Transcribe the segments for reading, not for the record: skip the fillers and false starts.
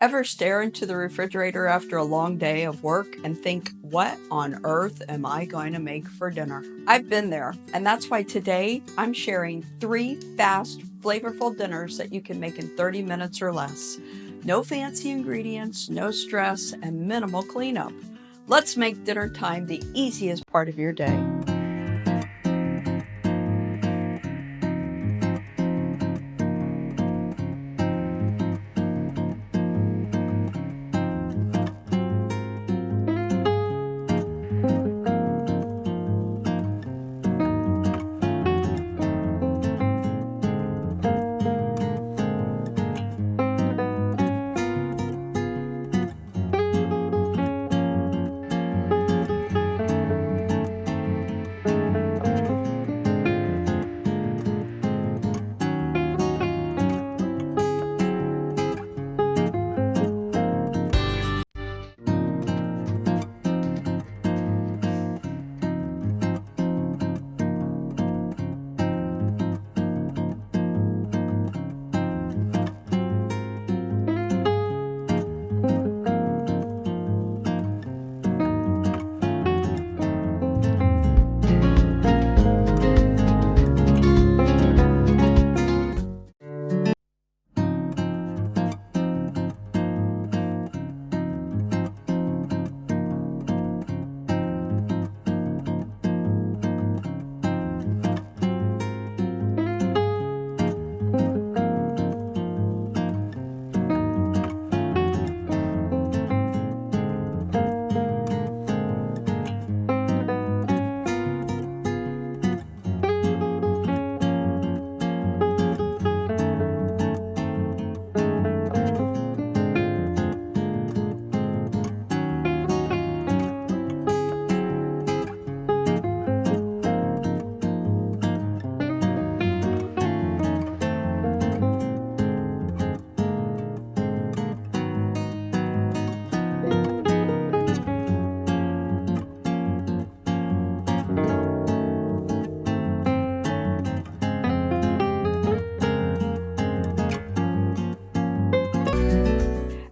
Ever stare into the refrigerator after a long day of work and think, what on earth am I going to make for dinner? I've been there, and that's why today I'm sharing 3 fast, flavorful dinners that you can make in 30 minutes or less. No fancy ingredients, no stress, and minimal cleanup. Let's make dinner time the easiest part of your day.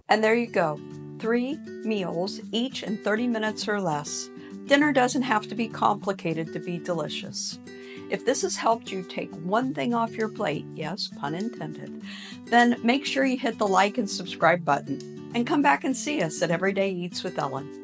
And there you go, 3 meals, each in 30 minutes or less. Dinner doesn't have to be complicated to be delicious. If this has helped you take one thing off your plate, yes, pun intended, then make sure you hit the like and subscribe button and come back and see us at Everyday Eats with Ellen.